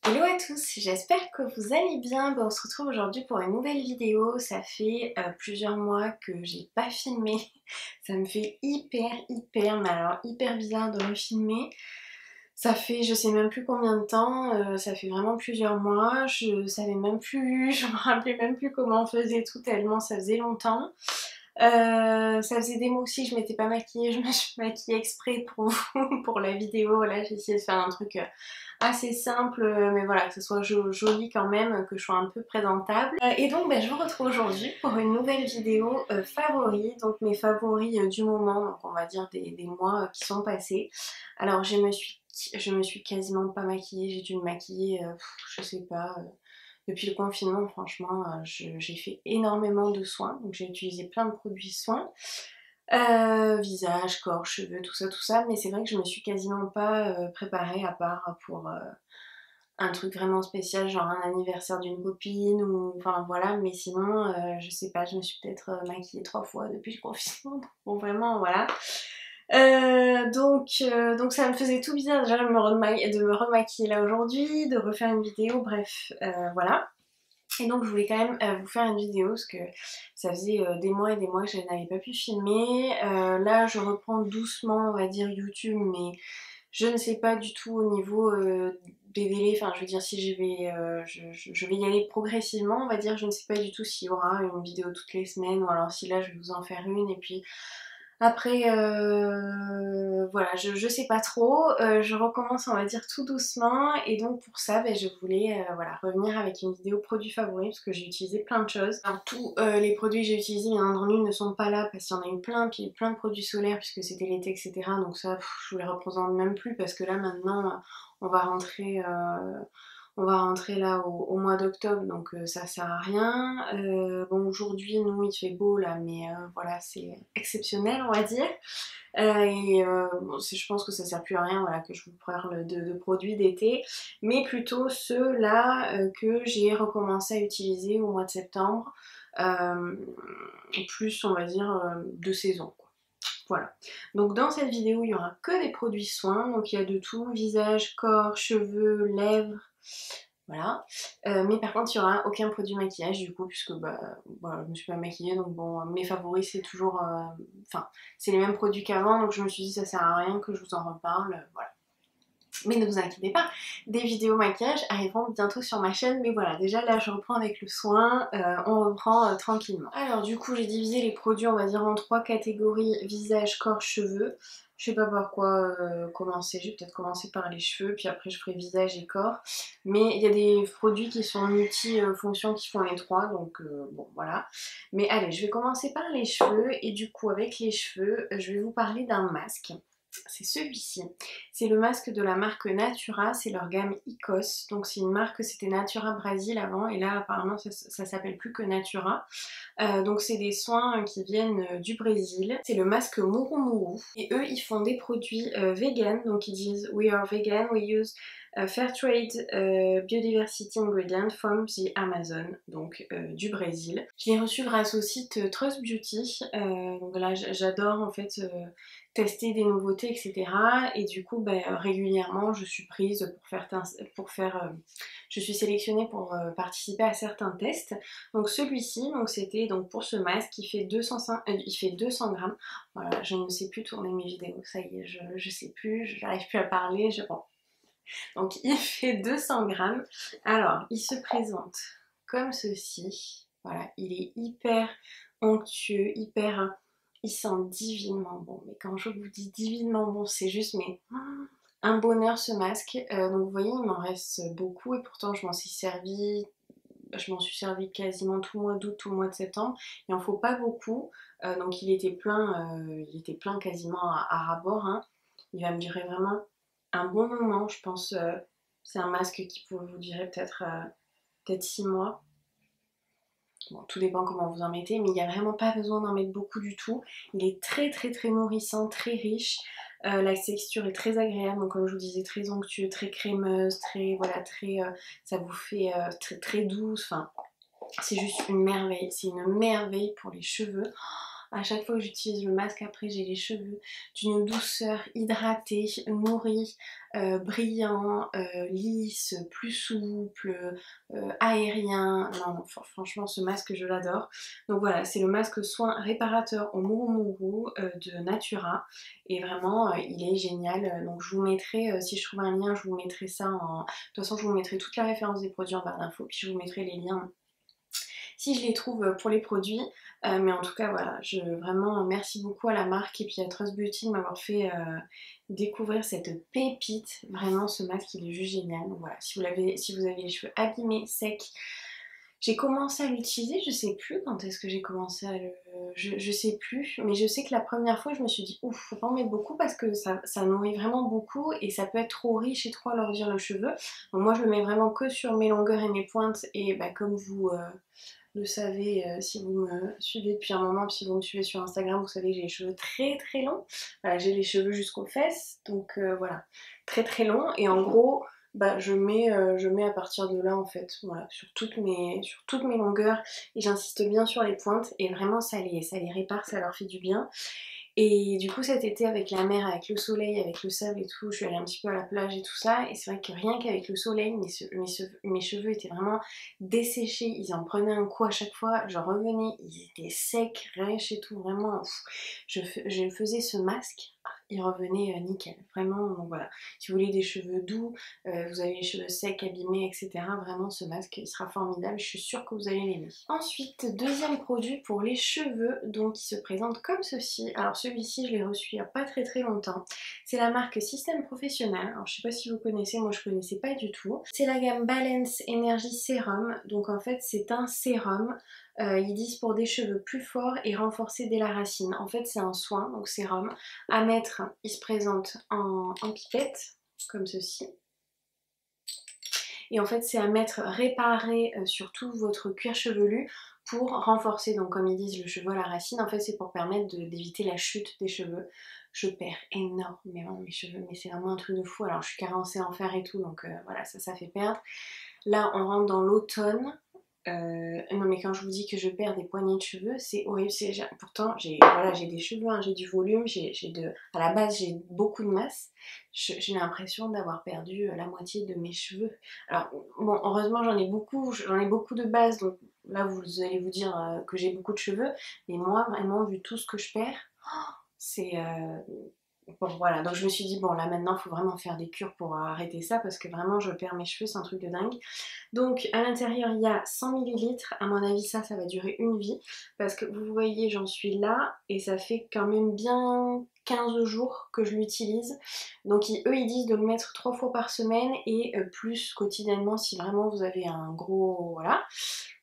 Hello à tous, j'espère que vous allez bien. On se retrouve aujourd'hui pour une nouvelle vidéo. Ça fait plusieurs mois que j'ai pas filmé. Ça me fait mais alors hyper bizarre de refilmer. Ça fait je sais même plus combien de temps, ça fait vraiment plusieurs mois. Je savais même plus, je me rappelais même plus comment on faisait tout tellement ça faisait longtemps. Ça faisait des mois aussi, je m'étais pas maquillée, je me suis maquillée exprès pour vous, pour la vidéo. Voilà, j'ai essayé de faire un truc assez simple, mais voilà, que ce soit joli quand même, que je sois un peu présentable. Et donc, je vous retrouve aujourd'hui pour une nouvelle vidéo favoris, donc mes favoris du moment, donc on va dire des mois qui sont passés. Alors, je me suis quasiment pas maquillée, j'ai dû me maquiller, je sais pas. Depuis le confinement, franchement, j'ai fait énormément de soins, donc j'ai utilisé plein de produits soins. Visage, corps, cheveux, tout ça, mais c'est vrai que je me suis quasiment pas préparée à part pour un truc vraiment spécial, genre un anniversaire d'une copine, ou enfin voilà, mais sinon, je sais pas, je me suis peut-être maquillée 3 fois depuis le confinement, bon vraiment, voilà. Donc ça me faisait tout bizarre déjà de me remaquiller là aujourd'hui, de refaire une vidéo, bref, voilà. Et donc je voulais quand même vous faire une vidéo parce que ça faisait des mois et des mois que je n'avais pas pu filmer. Là je reprends doucement on va dire YouTube, mais je ne sais pas du tout au niveau des délais, enfin je veux dire si je vais y aller progressivement on va dire, je ne sais pas du tout s'il y aura une vidéo toutes les semaines ou alors si là je vais vous en faire une et puis après, voilà, je sais pas trop, je recommence on va dire tout doucement et donc pour ça je voulais voilà, revenir avec une vidéo produits favoris parce que j'ai utilisé plein de choses. Alors tous les produits que j'ai utilisés bien entendu ne sont pas là parce qu'il y en a eu plein, puis plein de produits solaires puisque c'était l'été etc. Donc ça je vous les représente même plus parce que là maintenant on va rentrer... On va rentrer là au mois d'octobre, donc ça sert à rien. Bon, aujourd'hui, nous, il fait beau là, mais voilà, c'est exceptionnel, on va dire. Bon, je pense que ça sert plus à rien, voilà, que je vous parle de produits d'été, mais plutôt ceux-là que j'ai recommencé à utiliser au mois de septembre, euh, plus, on va dire, de saison, quoi. Voilà. Donc dans cette vidéo, il y aura que des produits soins, donc il y a de tout, visage, corps, cheveux, lèvres, voilà. Mais par contre, il n'y aura aucun produit maquillage du coup, puisque voilà, je me suis pas maquillée, donc bon, mes favoris c'est toujours, enfin, c'est les mêmes produits qu'avant, donc je me suis dit ça sert à rien que je vous en reparle, voilà. Mais ne vous inquiétez pas, des vidéos maquillage arriveront bientôt sur ma chaîne, mais voilà, déjà là je reprends avec le soin, on reprend tranquillement. Alors du coup j'ai divisé les produits on va dire en 3 catégories, visage, corps, cheveux. Je sais pas par quoi commencer, je vais peut-être commencer par les cheveux, puis après je ferai visage et corps. Mais il y a des produits qui sont multi-fonctions qui font les trois, donc bon voilà. Mais allez, je vais commencer par les cheveux, et du coup avec les cheveux, je vais vous parler d'un masque. C'est celui-ci. C'est le masque de la marque Natura, c'est leur gamme Icos. Donc c'est une marque, c'était Natura Brasil avant et là apparemment ça s'appelle plus que Natura. Donc c'est des soins qui viennent du Brésil. C'est le masque Muru Muru. Et eux ils font des produits vegan, donc ils disent We are vegan, we use fair trade biodiversity ingredient from the Amazon, donc du Brésil. Je l'ai reçu grâce au site Trust Beauty. Donc là j'adore en fait tester des nouveautés etc. Et du coup régulièrement je suis prise pour faire je suis sélectionnée pour participer à certains tests. Donc celui-ci, donc c'était donc pour ce masque, il fait 200 grammes. Voilà, je ne sais plus tourner mes vidéos, ça y est, je sais plus, j'arrive plus à parler, bon. Donc il fait 200 grammes. Alors, il se présente comme ceci. Voilà, il est hyper onctueux, il sent divinement bon. Mais quand je vous dis divinement bon, c'est juste un bonheur ce masque. Donc vous voyez, il m'en reste beaucoup et pourtant je m'en suis servi quasiment tout le mois d'août, tout le mois de septembre. Il en faut pas beaucoup. Donc il était plein quasiment à ras-bord, hein. Il va me durer vraiment un bon moment, je pense. C'est un masque qui peut vous durer peut-être 6 mois. Bon, tout dépend comment vous en mettez, mais il n'y a vraiment pas besoin d'en mettre beaucoup du tout. Il est très nourrissant, très riche. La texture est très agréable, donc comme je vous disais, très onctueux, très crémeuse, très voilà, ça vous fait très douce. Enfin, c'est juste une merveille. C'est une merveille pour les cheveux. À chaque fois que j'utilise le masque, après j'ai les cheveux d'une douceur hydratés, nourris, brillants, lisses, plus souples, aériens. Non, non, franchement ce masque je l'adore. Donc voilà, c'est le masque soin réparateur au Murumuru de Natura. Et vraiment, il est génial. Donc je vous mettrai, si je trouve un lien, je vous mettrai ça en... De toute façon, je vous mettrai toute la référence des produits en barre d'infos, puis je vous mettrai les liens si je les trouve pour les produits. Mais en tout cas, voilà, vraiment merci beaucoup à la marque et puis à Trust Beauty de m'avoir fait découvrir cette pépite. Vraiment, ce masque, il est juste génial. Donc voilà, si vous avez les cheveux abîmés, secs, j'ai commencé à l'utiliser, je sais plus quand est-ce que j'ai commencé à le... Je sais plus, mais je sais que la première fois je me suis dit ouf, faut pas en mettre beaucoup parce que ça nourrit vraiment beaucoup et ça peut être trop riche et trop alourdir le cheveu. Donc moi je le mets vraiment que sur mes longueurs et mes pointes et bah, comme vous le savez si vous me suivez depuis un moment, puis si vous me suivez sur Instagram, vous savez que j'ai les cheveux très très longs. Voilà, j'ai les cheveux jusqu'aux fesses, donc voilà, très très longs et en gros bah, je mets à partir de là en fait, voilà, sur toutes mes longueurs et j'insiste bien sur les pointes et vraiment ça les répare, ça leur fait du bien. Et du coup cet été avec la mer, avec le soleil, avec le sable et tout, je suis allée un petit peu à la plage et tout ça et c'est vrai que rien qu'avec le soleil, mes cheveux étaient vraiment desséchés, ils en prenaient un coup à chaque fois, je revenais, ils étaient secs, rêches et tout, vraiment, je faisais ce masque, il revenait nickel, vraiment, donc voilà. Si vous voulez des cheveux doux, vous avez les cheveux secs, abîmés, etc. Vraiment ce masque il sera formidable, je suis sûre que vous allez l'aimer. Ensuite, deuxième produit pour les cheveux, donc qui se présente comme ceci. Alors celui-ci je l'ai reçu il n'y a pas très très longtemps. C'est la marque Système Professionnel. Alors je sais pas si vous connaissez, moi je connaissais pas du tout. C'est la gamme Balance Energy Serum. Donc en fait c'est un sérum. Ils disent pour des cheveux plus forts et renforcés dès la racine. En fait c'est un soin, donc sérum, à mettre, il se présente en pipette, comme ceci. Et en fait c'est à mettre réparé sur tout votre cuir chevelu pour renforcer, donc comme ils disent, le cheveu à la racine. En fait c'est pour permettre d'éviter la chute des cheveux. Je perds énormément mes cheveux, mais c'est vraiment un truc de fou. Alors je suis carencée en fer et tout, donc voilà, ça fait perdre. Là on rentre dans l'automne. Non mais quand je vous dis que je perds des poignées de cheveux, c'est horrible. Pourtant voilà, j'ai des cheveux, hein, j'ai du volume, à la base j'ai beaucoup de masse. J'ai l'impression d'avoir perdu la moitié de mes cheveux. Alors bon, heureusement j'en ai beaucoup de base, donc là vous allez vous dire que j'ai beaucoup de cheveux, mais moi vraiment vu tout ce que je perds, c'est bon voilà, donc je me suis dit bon là maintenant il faut vraiment faire des cures pour arrêter ça parce que vraiment je perds mes cheveux, c'est un truc de dingue. Donc à l'intérieur il y a 100 ml, à mon avis ça va durer une vie parce que vous voyez j'en suis là et ça fait quand même bien 15 jours que je l'utilise. Donc eux ils disent de le mettre 3 fois par semaine et plus quotidiennement si vraiment vous avez un gros, voilà,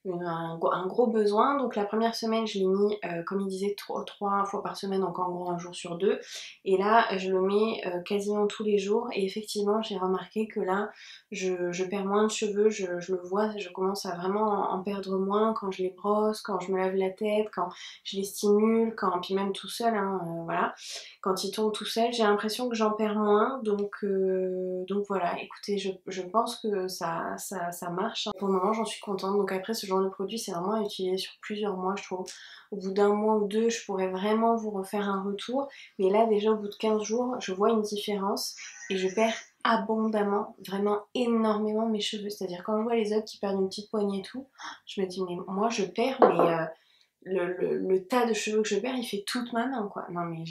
un gros besoin. Donc la première semaine je l'ai mis comme il disait 3 fois par semaine, donc en gros un jour sur deux, et là je le mets quasiment tous les jours et effectivement j'ai remarqué que là je perds moins de cheveux, je le vois, je commence à vraiment en perdre moins quand je les brosse, quand je me lave la tête, quand je les stimule, puis même tout seul, hein, voilà, quand ils tombent tout seul, j'ai l'impression que j'en perds moins, donc voilà, écoutez, je pense que ça marche. Pour le moment j'en suis contente, donc après ce genre de produit c'est vraiment à utiliser sur plusieurs mois je trouve. Au bout d'un mois ou deux je pourrais vraiment vous refaire un retour, mais là déjà au bout de 15 jours je vois une différence et je perds abondamment, vraiment énormément mes cheveux. C'est-à-dire quand je vois les autres qui perdent une petite poignée et tout, je me dis mais moi je perds, mais le tas de cheveux que je perds il fait toute ma main quoi. Non mais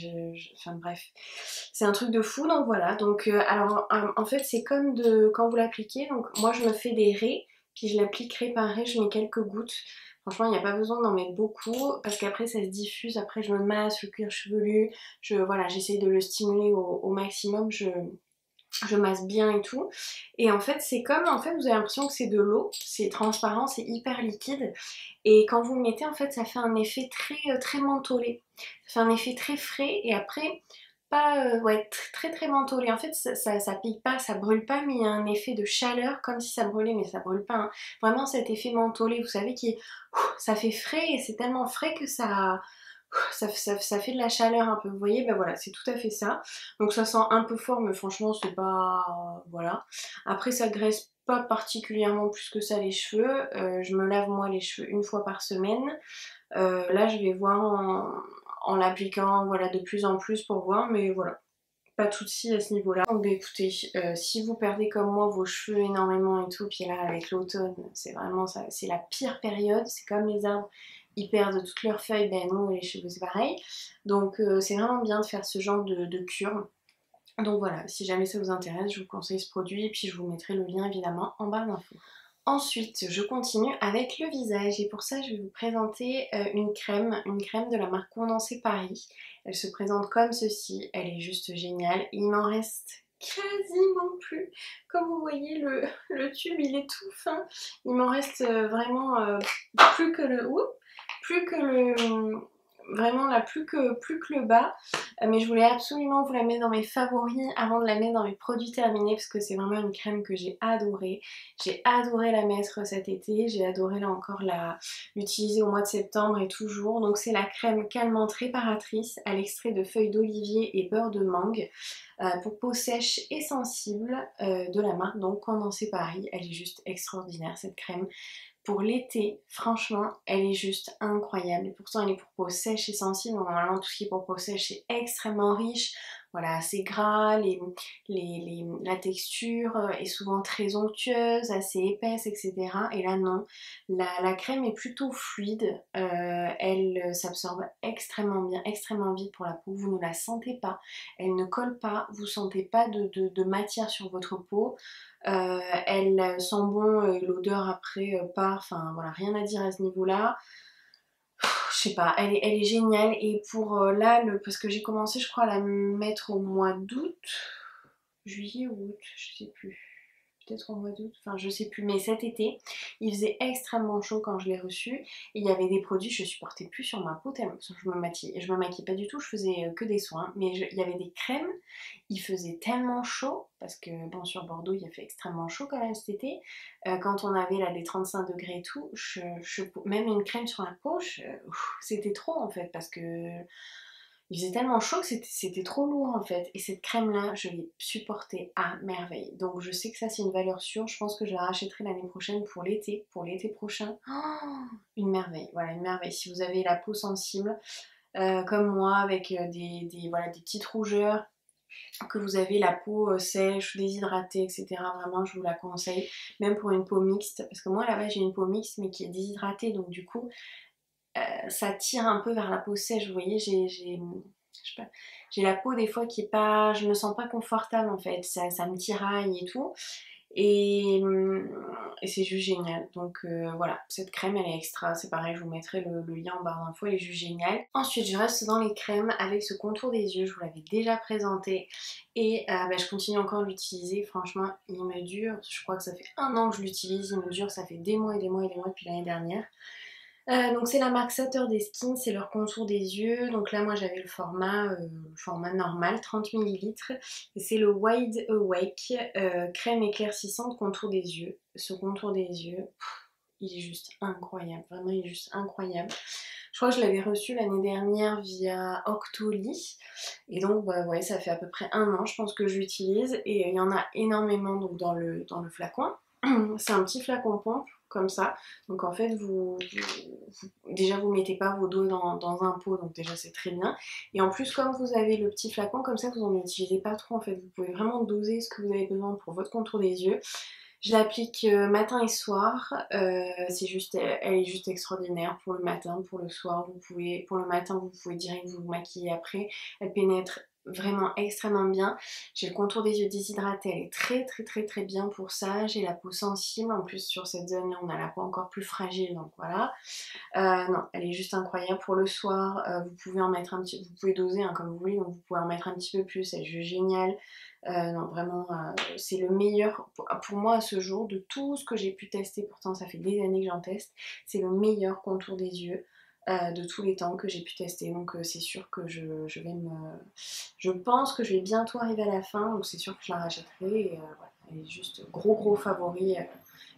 enfin bref, c'est un truc de fou. Donc voilà, donc alors en fait c'est comme quand vous l'appliquez, donc moi je me fais des raies, puis je l'applique raie par raie, je mets quelques gouttes. Franchement il n'y a pas besoin d'en mettre beaucoup parce qu'après ça se diffuse, après je me masse le cuir chevelu, voilà, j'essaye de le stimuler au maximum, je masse bien et tout. Et en fait c'est comme, en fait vous avez l'impression que c'est de l'eau, c'est transparent, c'est hyper liquide. Et quand vous le mettez en fait ça fait un effet très très mentholé. Ça fait un effet très frais et après pas ouais très très mentholé. En fait ça pique pas, ça brûle pas, mais il y a un effet de chaleur comme si ça brûlait mais ça brûle pas, hein. Vraiment cet effet mentholé, vous savez ça fait frais et c'est tellement frais que ça fait de la chaleur un peu, vous voyez, ben voilà, c'est tout à fait ça. Donc ça sent un peu fort, mais franchement c'est pas... voilà. Après ça graisse pas particulièrement plus que ça les cheveux. Je me lave moi les cheveux une fois par semaine. Là je vais voir en l'appliquant voilà, de plus en plus pour voir, mais voilà. Pas de soucis à ce niveau-là. Donc bah, écoutez, si vous perdez comme moi vos cheveux énormément et tout, puis là avec l'automne, c'est vraiment ça, c'est la pire période, c'est comme les arbres, ils perdent toutes leurs feuilles, ben nous les cheveux c'est pareil. Donc c'est vraiment bien de faire ce genre de cure. Donc voilà, si jamais ça vous intéresse, je vous conseille ce produit et puis je vous mettrai le lien évidemment en barre d'infos. Ensuite, je continue avec le visage et pour ça, je vais vous présenter une crème de la marque Condensé Paris. Elle se présente comme ceci, elle est juste géniale. Il m'en reste quasiment plus. Comme vous voyez, le tube, il est tout fin. Il m'en reste vraiment plus que le... plus que le... Vraiment là, plus que le bas. Mais je voulais absolument vous la mettre dans mes favoris avant de la mettre dans mes produits terminés parce que c'est vraiment une crème que j'ai adorée. J'ai adoré la mettre cet été, j'ai adoré là encore l'utiliser au mois de septembre et toujours. Donc c'est la crème calmante réparatrice à l'extrait de feuilles d'olivier et beurre de mangue pour peau sèche et sensible de la marque donc Condensé Paris. Elle est juste extraordinaire cette crème. Pour l'été, franchement, elle est juste incroyable. Et pourtant, elle est pour peau sèche et sensible. Normalement, tout ce qui est pour peau sèche, c'est extrêmement riche. Voilà, assez gras, la texture est souvent très onctueuse, assez épaisse, etc. Et là, non. La crème est plutôt fluide. Elle s'absorbe extrêmement bien, extrêmement vite pour la peau. Vous ne la sentez pas. Elle ne colle pas. Vous ne sentez pas de matière sur votre peau. Elle sent bon, l'odeur après part, enfin voilà, rien à dire à ce niveau-là. Je sais pas, elle est géniale et pour là, parce que j'ai commencé je crois à la mettre au mois d'août, juillet ou août, je sais plus. Peut-être au mois d'août, enfin je sais plus, mais cet été, il faisait extrêmement chaud quand je l'ai reçu. Et il y avait des produits, je supportais plus sur ma peau tellement je me maquillais pas du tout, je faisais que des soins, mais il y avait des crèmes, il faisait tellement chaud, parce que bon sur Bordeaux il a fait extrêmement chaud quand même cet été, quand on avait là des 35 degrés et tout, même une crème sur la peau, c'était trop en fait, parce que il faisait tellement chaud que c'était trop lourd en fait. Et cette crème là, je l'ai supportée à merveille. Donc je sais que ça c'est une valeur sûre. Je pense que je la rachèterai l'année prochaine pour l'été prochain. Oh, une merveille, voilà une merveille. Si vous avez la peau sensible, comme moi, avec voilà, des petites rougeurs, que vous avez la peau sèche, déshydratée, etc. Vraiment, je vous la conseille. Même pour une peau mixte. Parce que moi là-bas j'ai une peau mixte mais qui est déshydratée. Donc du coup, ça tire un peu vers la peau sèche, vous voyez, j'ai la peau des fois qui est pas, je me sens pas confortable en fait, ça me tiraille et tout, et, et c'est juste génial. Donc voilà, cette crème elle est extra, c'est pareil, je vous mettrai le lien en barre d'infos, elle est juste géniale. Ensuite je reste dans les crèmes avec ce contour des yeux, je vous l'avais déjà présenté, et je continue encore de l'utiliser, franchement il me dure, je crois que ça fait 1 an que je l'utilise, il me dure, ça fait des mois et des mois et des mois depuis l'année dernière. Donc c'est la marque Saturday Skin, c'est leur contour des yeux. Donc là moi j'avais le format normal, 30 ml. Et c'est le Wide Awake crème éclaircissante contour des yeux. Ce contour des yeux, il est juste incroyable, vraiment il est juste incroyable. Je crois que je l'avais reçu l'année dernière via Octoly. Et donc bah, ouais, ça fait à peu près 1 an je pense que je l'utilise. Et il y en a énormément donc, dans le flacon. C'est un petit flacon pompe comme ça, donc en fait déjà vous mettez pas vos doigts dans un pot, donc déjà c'est très bien, et en plus comme vous avez le petit flacon comme ça, vous en utilisez pas trop en fait, vous pouvez vraiment doser ce que vous avez besoin pour votre contour des yeux. Je l'applique matin et soir, elle est juste extraordinaire pour le matin, pour le soir, pour le matin vous pouvez direct vous maquiller après, elle pénètre vraiment extrêmement bien. J'ai le contour des yeux déshydraté, elle est très bien pour ça. J'ai la peau sensible, en plus sur cette zone là on a la peau encore plus fragile, donc voilà. Non, elle est juste incroyable. Pour le soir, vous pouvez en mettre vous pouvez doser hein, comme vous voulez, donc vous pouvez en mettre un petit peu plus, elle est juste géniale. Non vraiment c'est le meilleur pour moi à ce jour de tout ce que j'ai pu tester, pourtant ça fait des années que j'en teste, c'est le meilleur contour des yeux de tous les temps que j'ai pu tester, donc c'est sûr que je pense que je vais bientôt arriver à la fin, donc c'est sûr que je la rachèterai, et voilà, elle est juste gros favori,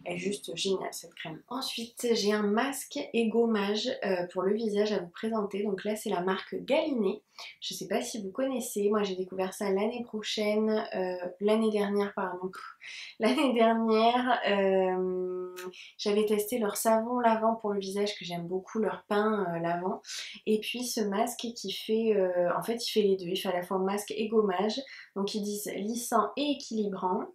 elle est juste géniale cette crème. Ensuite j'ai un masque et gommage pour le visage à vous présenter, donc là c'est la marque Galinée, je sais pas si vous connaissez, moi j'ai découvert ça l'année dernière, j'avais testé leur savon lavant pour le visage que j'aime beaucoup, leur pain lavant. Et puis ce masque qui fait, en fait il fait les deux, il fait à la fois masque et gommage. Donc ils disent lissant et équilibrant.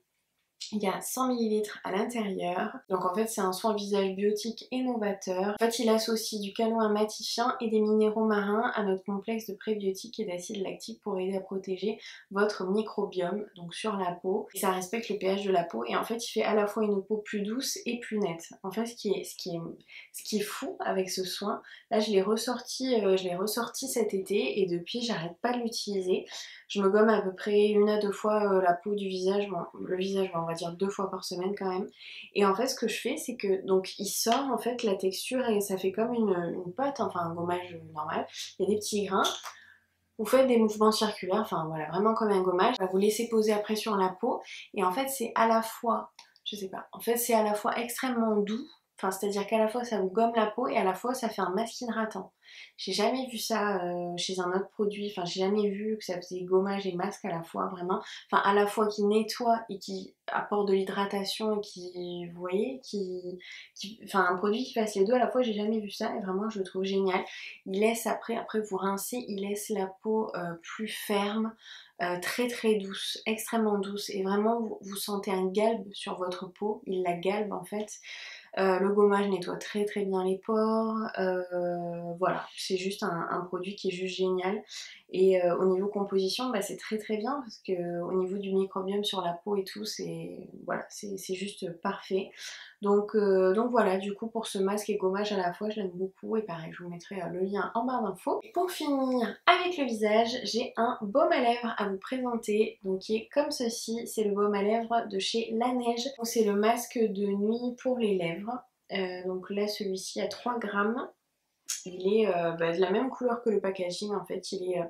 Il y a 100 ml à l'intérieur. Donc en fait c'est un soin visage biotique et novateur. En fait il associe du canoin matifiant et des minéraux marins à notre complexe de prébiotiques et d'acides lactiques pour aider à protéger votre microbiome, donc sur la peau. Et ça respecte le pH de la peau et en fait il fait à la fois une peau plus douce et plus nette. En fait ce qui est fou avec ce soin, là je l'ai ressorti cet été et depuis j'arrête pas de l'utiliser. Je me gomme à peu près 1 à 2 fois la peau du visage, bon, le visage on va dire 2 fois par semaine quand même. Et en fait ce que je fais c'est que donc il sort en fait la texture et ça fait comme une pâte, enfin un gommage normal. Il y a des petits grains. Vous faites des mouvements circulaires, enfin voilà, vraiment comme un gommage. Vous laissez poser après sur la peau et en fait c'est à la fois, je sais pas, en fait c'est à la fois extrêmement doux, enfin c'est-à-dire qu'à la fois ça vous gomme la peau et à la fois ça fait un masque hydratant. J'ai jamais vu ça chez un autre produit, enfin j'ai jamais vu que ça faisait gommage et masque à la fois vraiment, enfin à la fois qui nettoie et qui apporte de l'hydratation et qui, vous voyez, enfin un produit qui fasse les deux à la fois, j'ai jamais vu ça et vraiment je le trouve génial. Il laisse après vous rincez, il laisse la peau plus ferme, très très douce, extrêmement douce et vraiment vous sentez un galbe sur votre peau, il la galbe en fait. Le gommage nettoie très très bien les pores, voilà, c'est juste un produit qui est juste génial. Et au niveau composition, bah, c'est très très bien parce que au niveau du microbiome sur la peau et tout, c'est voilà, c'est juste parfait. Donc voilà, du coup pour ce masque et gommage à la fois, je l'aime beaucoup et pareil, je vous mettrai le lien en barre d'infos. Pour finir avec le visage, j'ai un baume à lèvres à vous présenter, donc qui est comme ceci, c'est le baume à lèvres de chez La Neige. C'est le masque de nuit pour les lèvres. Donc là celui-ci a 3 grammes. Il est de la même couleur que le packaging en fait, il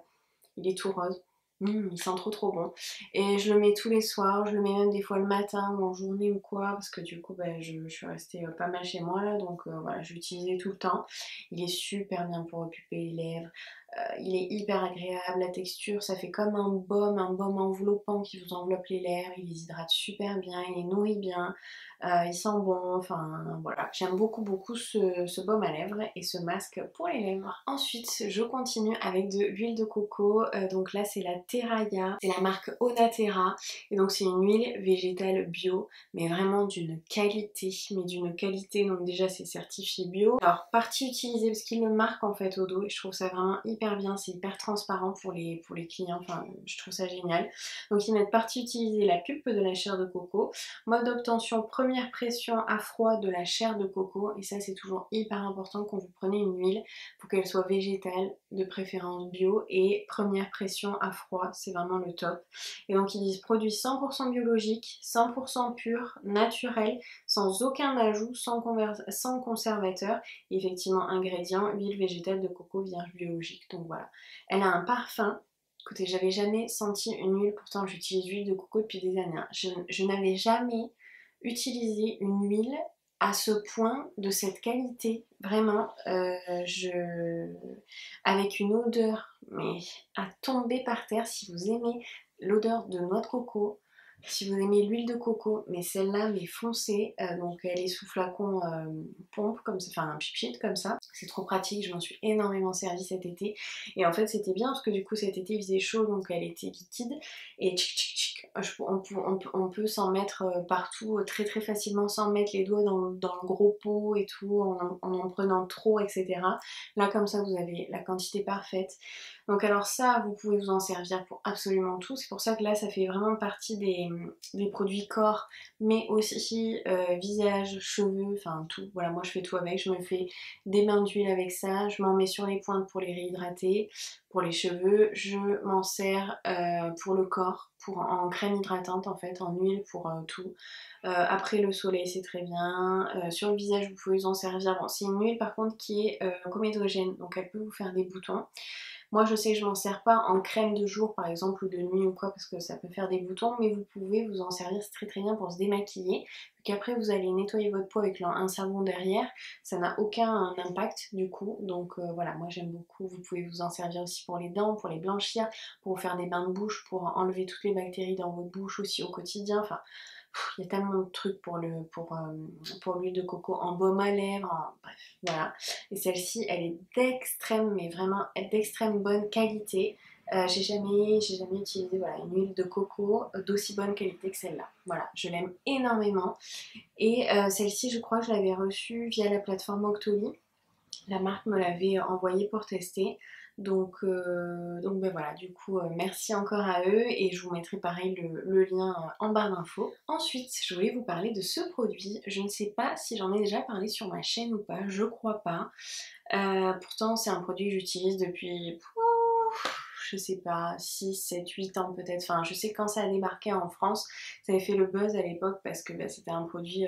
est tout rose. Il sent trop trop bon. Et je le mets tous les soirs, je le mets même des fois le matin ou en journée ou quoi, parce que du coup je suis restée pas mal chez moi là, donc voilà, je l'utilisais tout le temps. Il est super bien pour occuper les lèvres. Il est hyper agréable, la texture, ça fait comme un baume enveloppant qui vous enveloppe les lèvres, il les hydrate super bien, il les nourrit bien, il sent bon, enfin voilà. J'aime beaucoup beaucoup ce baume à lèvres et ce masque pour les lèvres. Ensuite, je continue avec de l'huile de coco, donc là c'est la Terraya, c'est la marque Onaterra, et donc c'est une huile végétale bio, mais vraiment d'une qualité, donc déjà c'est certifié bio. Alors partie utilisée, parce qu'il le marque en fait au dos, et je trouve ça vraiment hyper bien, c'est hyper transparent pour les clients, enfin je trouve ça génial. Donc ils mettent partie utilisée la pulpe de la chair de coco, mode d'obtention première pression à froid de la chair de coco, et ça c'est toujours hyper important quand vous prenez une huile, faut qu'elle soit végétale, de préférence bio, et première pression à froid, c'est vraiment le top. Et donc ils disent produit 100% biologique, 100% pur, naturel, sans aucun ajout, sans conservateur, et effectivement ingrédients, huile végétale de coco vierge biologique. Donc voilà, elle a un parfum. Écoutez, j'avais jamais senti une huile, pourtant j'utilise l'huile de coco depuis des années. Je n'avais jamais utilisé une huile à ce point, de cette qualité, vraiment, avec une odeur, mais à tomber par terre. Si vous aimez l'odeur de noix de coco, si vous aimez l'huile de coco, mais celle-là, mais foncée, donc elle est sous flacon pompe, comme ça, enfin un pipit comme ça, c'est trop pratique, je m'en suis énormément servie cet été, et en fait c'était bien parce que du coup cet été il faisait chaud, donc elle était liquide, et tchic tchic tchic, on peut s'en mettre partout très très facilement, sans mettre les doigts dans le gros pot et tout, en prenant trop, etc. Là comme ça vous avez la quantité parfaite. Donc alors ça, vous pouvez vous en servir pour absolument tout. C'est pour ça que là, ça fait vraiment partie des produits corps, mais aussi visage, cheveux, enfin tout. Voilà, moi je fais tout avec. Je me fais des bains d'huile avec ça. Je m'en mets sur les pointes pour les réhydrater. Pour les cheveux, je m'en sers pour le corps, en crème hydratante en fait, en huile pour tout. Après le soleil c'est très bien. Sur le visage vous pouvez vous en servir. Bon, c'est une huile par contre qui est comédogène, donc elle peut vous faire des boutons. Moi je sais que je m'en sers pas en crème de jour par exemple ou de nuit ou quoi parce que ça peut faire des boutons, mais vous pouvez vous en servir, c'est très très bien pour se démaquiller. Puis après vous allez nettoyer votre peau avec un savon derrière, ça n'a aucun impact du coup, donc voilà, moi j'aime beaucoup. Vous pouvez vous en servir aussi pour les dents, pour les blanchir, pour vous faire des bains de bouche, pour enlever toutes les bactéries dans votre bouche aussi au quotidien, enfin il y a tellement de trucs pour l'huile de coco en baume à lèvres, bref, voilà. Et celle-ci, elle est d'extrême, mais vraiment d'extrême bonne qualité. J'ai jamais utilisé voilà, une huile de coco d'aussi bonne qualité que celle-là. Voilà, je l'aime énormément. Et celle-ci, je crois que je l'avais reçue via la plateforme Octoly. La marque me l'avait envoyée pour tester. Donc ben voilà, du coup, merci encore à eux et je vous mettrai pareil le lien en barre d'infos. Ensuite, je voulais vous parler de ce produit. Je ne sais pas si j'en ai déjà parlé sur ma chaîne ou pas, je crois pas. Pourtant, c'est un produit que j'utilise depuis, je sais pas, 6, 7, 8 ans peut-être. Enfin, je sais que quand ça a débarqué en France, ça avait fait le buzz à l'époque parce que bah, c'était un produit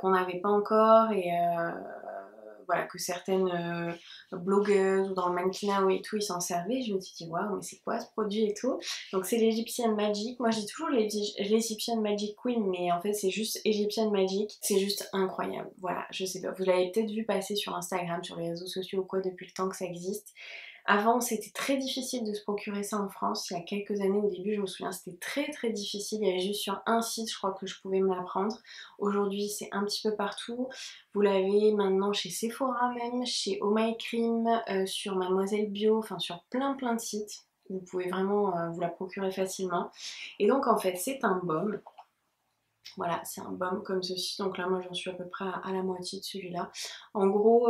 qu'on n'avait pas encore et voilà, que certaines blogueuses ou dans le mannequinat et tout, ils s'en servaient. Je me suis dit, waouh, mais c'est quoi ce produit et tout. Donc, c'est l'Egyptian Magic. Moi, je dis toujours l'Egyptian Magic Queen, mais en fait, c'est juste Egyptian Magic. C'est juste incroyable. Voilà, je sais pas. Vous l'avez peut-être vu passer sur Instagram, sur les réseaux sociaux ou quoi, depuis le temps que ça existe. Avant, c'était très difficile de se procurer ça en France. Il y a quelques années, au début, je me souviens, c'était très très difficile. Il y avait juste sur un site, je crois que je pouvais me la prendre. Aujourd'hui, c'est un petit peu partout. Vous l'avez maintenant chez Sephora même, chez Oh My Cream, sur Mademoiselle Bio, enfin sur plein de sites. Vous pouvez vraiment vous la procurer facilement. Et donc, en fait, c'est un baume. Voilà, c'est un baume comme ceci. Donc là, moi, j'en suis à peu près à la moitié de celui-là. En gros,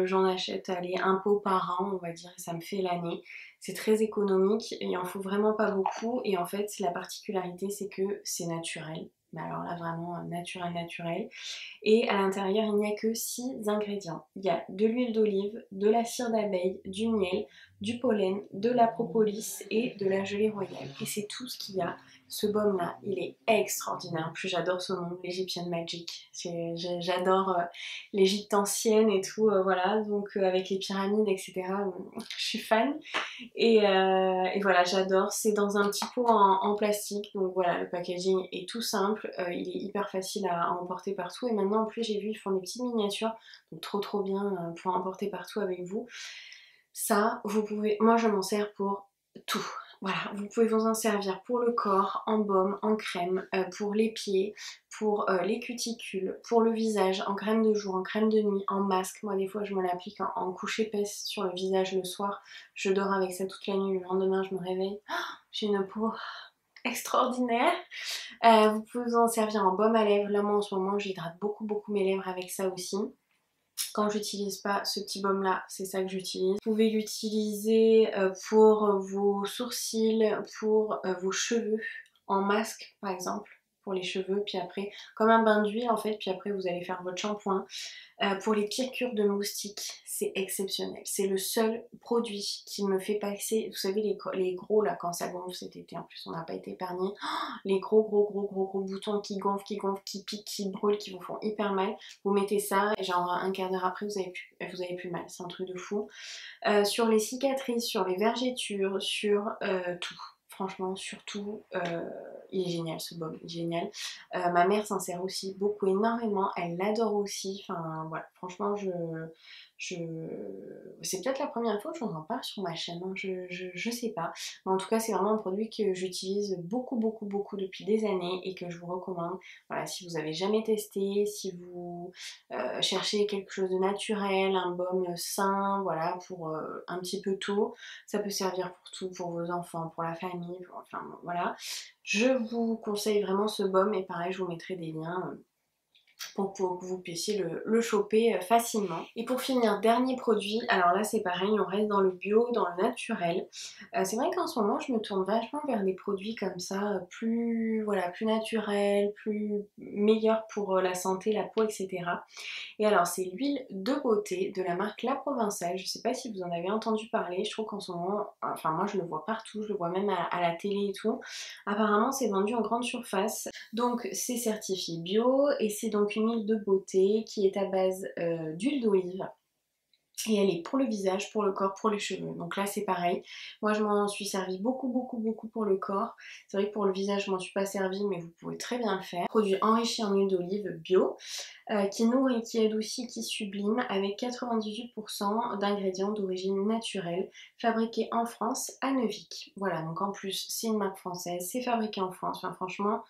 j'en achète, allez, un pot par an, on va dire, et ça me fait l'année. C'est très économique, il en faut vraiment pas beaucoup. Et en fait, la particularité, c'est que c'est naturel. Mais alors là, vraiment naturel. Et à l'intérieur, il n'y a que 6 ingrédients. Il y a de l'huile d'olive, de la cire d'abeille, du miel, du pollen, de la propolis et de la gelée royale. Et c'est tout ce qu'il y a. Ce baume là, il est extraordinaire. En plus, j'adore ce nom, l'Egyptian Magic. J'adore l'Égypte ancienne et tout, voilà. Donc avec les pyramides, etc. Je suis fan. Et voilà, j'adore. C'est dans un petit pot en plastique. Donc voilà, le packaging est tout simple. Il est hyper facile à emporter partout. Et maintenant, en plus, j'ai vu, ils font des petites miniatures. Donc trop bien pour emporter partout avec vous. Ça, vous pouvez... Moi, je m'en sers pour tout. Voilà, vous pouvez vous en servir pour le corps, en baume, en crème, pour les pieds, pour les cuticules, pour le visage, en crème de jour, en crème de nuit, en masque. Moi, des fois, je me l'applique en couche épaisse sur le visage le soir. Je dors avec ça toute la nuit. Le lendemain, je me réveille. Oh, j'ai une peau extraordinaire. Vous pouvez vous en servir en baume à lèvres. Là, moi, en ce moment, j'hydrate beaucoup mes lèvres avec ça aussi. Quand j'utilise pas ce petit baume là, c'est ça que j'utilise. Vous pouvez l'utiliser pour vos sourcils, pour vos cheveux, en masque par exemple, pour les cheveux, puis après, comme un bain d'huile en fait, puis après vous allez faire votre shampoing. Pour les piqûres de moustiques, c'est exceptionnel. C'est le seul produit qui me fait passer, vous savez les gros là quand ça gonfle cet été, en plus on n'a pas été épargné, les gros boutons qui gonflent, qui piquent, qui brûlent, qui vous font hyper mal. Vous mettez ça et genre un quart d'heure après vous avez plus mal, c'est un truc de fou. Sur les cicatrices, sur les vergetures, sur tout. Franchement, surtout, il est génial ce baume, il est génial. Ma mère s'en sert aussi beaucoup, énormément. Elle l'adore aussi. Enfin, voilà, franchement, c'est peut-être la première fois que j'en parle sur ma chaîne, hein. Je sais pas. Mais en tout cas, c'est vraiment un produit que j'utilise beaucoup depuis des années et que je vous recommande. Voilà, si vous avez jamais testé, si vous cherchez quelque chose de naturel, un baume sain, voilà, pour un petit peu tout, ça peut servir pour tout, pour vos enfants, pour la famille, enfin voilà. Je vous conseille vraiment ce baume et pareil, je vous mettrai des liens pour que vous puissiez le choper facilement. Et pour finir, dernier produit, alors là c'est pareil, on reste dans le bio, dans le naturel. C'est vrai qu'en ce moment je me tourne vachement vers des produits comme ça, plus, voilà, plus naturels, plus meilleurs pour la santé, la peau, etc. Et alors c'est l'huile de beauté de la marque La Provençale. Je sais pas si vous en avez entendu parler, je trouve qu'en ce moment, enfin moi je le vois partout, je le vois même à la télé et tout. Apparemment c'est vendu en grande surface. Donc c'est certifié bio et c'est donc une huile de beauté qui est à base d'huile d'olive. Et elle est pour le visage, pour le corps, pour les cheveux. Donc là c'est pareil. Moi je m'en suis servi beaucoup pour le corps. C'est vrai que pour le visage je m'en suis pas servi mais vous pouvez très bien le faire. Produit enrichi en huile d'olive bio. Qui nourrit, qui adoucit, qui sublime avec 98% d'ingrédients d'origine naturelle fabriqués en France à Neuvic. Voilà, donc en plus c'est une marque française, c'est fabriqué en France, enfin franchement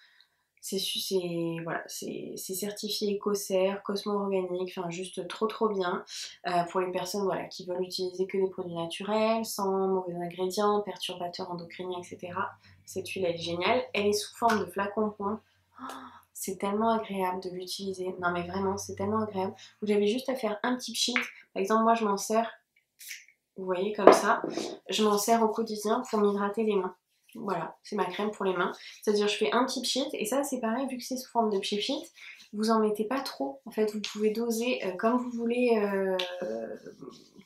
voilà, c'est certifié Écocère, Cosmo-organique, enfin juste trop bien pour les personnes voilà, qui veulent utiliser que des produits naturels, sans mauvais ingrédients, perturbateurs endocriniens, etc. Cette huile elle est géniale, elle est sous forme de flacon point. C'est tellement agréable de l'utiliser, non mais vraiment c'est tellement agréable. Vous avez juste à faire un petit pchit, par exemple moi je m'en sers, vous voyez comme ça, je m'en sers au quotidien pour m'hydrater les mains. Voilà, c'est ma crème pour les mains. C'est-à-dire je fais un petit pchit et ça c'est pareil vu que c'est sous forme de pchit, vous en mettez pas trop. En fait vous pouvez doser comme vous voulez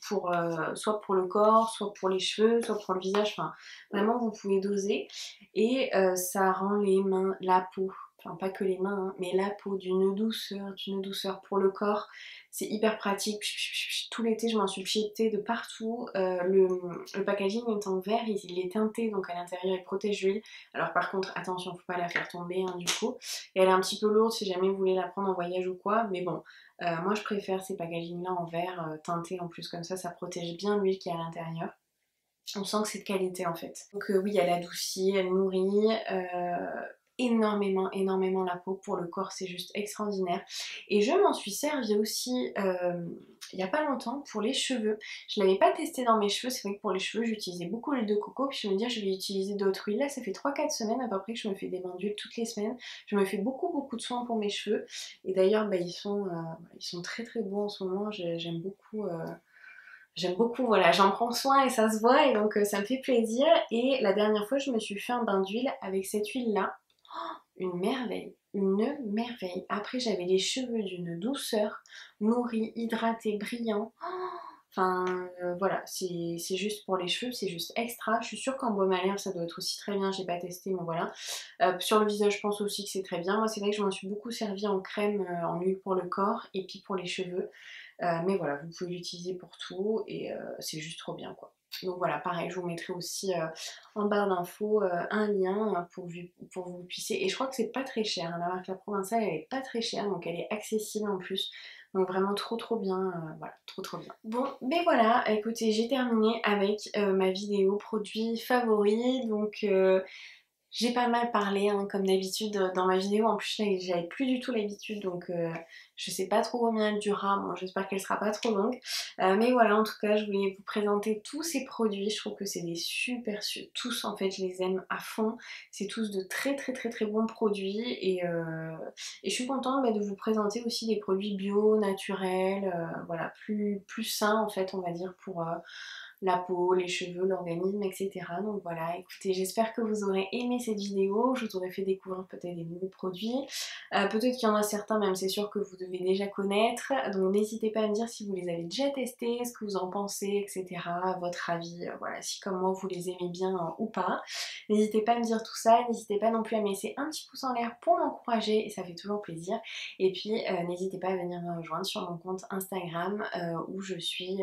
pour, soit pour le corps, soit pour les cheveux, soit pour le visage. Enfin vraiment vous pouvez doser et ça rend les mains, la peau, enfin pas que les mains, hein, mais la peau d'une douceur pour le corps. C'est hyper pratique. Tout l'été, je m'en suis pchitée de partout. Le packaging est en verre, il est teinté, donc à l'intérieur il protège l'huile. Alors par contre, attention, faut pas la faire tomber hein, du coup. Et elle est un petit peu lourde si jamais vous voulez la prendre en voyage ou quoi. Mais bon, moi je préfère ces packagings là en verre teintés en plus comme ça protège bien l'huile qui est à l'intérieur. On sent que c'est de qualité en fait. Donc oui, elle adoucit, elle nourrit énormément la peau. Pour le corps, c'est juste extraordinaire. Et je m'en suis servie aussi il n'y a pas longtemps pour les cheveux. Je ne l'avais pas testé dans mes cheveux, c'est vrai que pour les cheveux j'utilisais beaucoup l'huile de coco, puis je me dis je vais utiliser d'autres huiles. Là ça fait 3-4 semaines à peu près que je me fais des bains d'huile toutes les semaines. Je me fais beaucoup de soins pour mes cheveux. Et d'ailleurs bah, ils sont très beaux en ce moment, j'aime beaucoup. J'aime beaucoup, voilà, j'en prends soin et ça se voit et donc ça me fait plaisir. Et la dernière fois, je me suis fait un bain d'huile avec cette huile-là. Une merveille, une merveille. Après, j'avais les cheveux d'une douceur, nourris, hydratés, brillants. Enfin, voilà, c'est juste pour les cheveux, c'est juste extra. Je suis sûre qu'en baume à lèvres, ça doit être aussi très bien. J'ai pas testé, mais voilà. Sur le visage, je pense aussi que c'est très bien. Moi, c'est vrai que je m'en suis beaucoup servi en crème, en huile pour le corps et puis pour les cheveux. Mais voilà, vous pouvez l'utiliser pour tout et c'est juste trop bien quoi. Donc voilà, pareil, je vous mettrai aussi en barre d'infos un lien pour que vous puissiez. Et je crois que c'est pas très cher, hein, la marque La Provençale elle est pas très chère, donc elle est accessible en plus. Donc vraiment trop bien, voilà, trop bien. Bon, mais voilà, écoutez, j'ai terminé avec ma vidéo produits favoris, donc j'ai pas mal parlé, hein, comme d'habitude dans ma vidéo. En plus, j'avais plus du tout l'habitude, donc je sais pas trop combien elle durera. Bon, j'espère qu'elle sera pas trop longue. Mais voilà, en tout cas, je voulais vous présenter tous ces produits. Je trouve que c'est des tous en fait, je les aime à fond. C'est tous de très bons produits et je suis contente bah, de vous présenter aussi des produits bio, naturels, voilà, plus sains en fait, on va dire pour la peau, les cheveux, l'organisme, etc. Donc voilà, écoutez, j'espère que vous aurez aimé cette vidéo, je vous aurai fait découvrir peut-être des nouveaux produits, peut-être qu'il y en a certains même, c'est sûr que vous devez déjà connaître, donc n'hésitez pas à me dire si vous les avez déjà testés, ce que vous en pensez, etc. Votre avis, voilà, si comme moi vous les aimez bien ou pas. N'hésitez pas à me dire tout ça, n'hésitez pas non plus à me laisser un petit pouce en l'air pour m'encourager, et ça fait toujours plaisir. Et puis n'hésitez pas à venir me rejoindre sur mon compte Instagram où je suis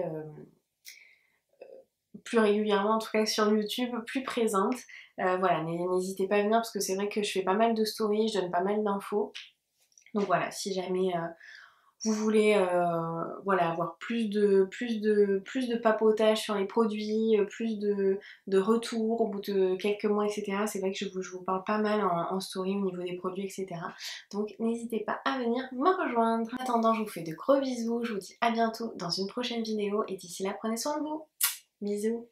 plus régulièrement, en tout cas sur YouTube, plus présente. Voilà, n'hésitez pas à venir parce que c'est vrai que je fais pas mal de stories, je donne pas mal d'infos. Donc voilà, si jamais vous voulez voilà, avoir plus de papotage sur les produits, de retours au bout de quelques mois, etc. C'est vrai que je vous parle pas mal en story au niveau des produits, etc. Donc n'hésitez pas à venir me rejoindre. En attendant, je vous fais de gros bisous, je vous dis à bientôt dans une prochaine vidéo et d'ici là, prenez soin de vous. Bisous.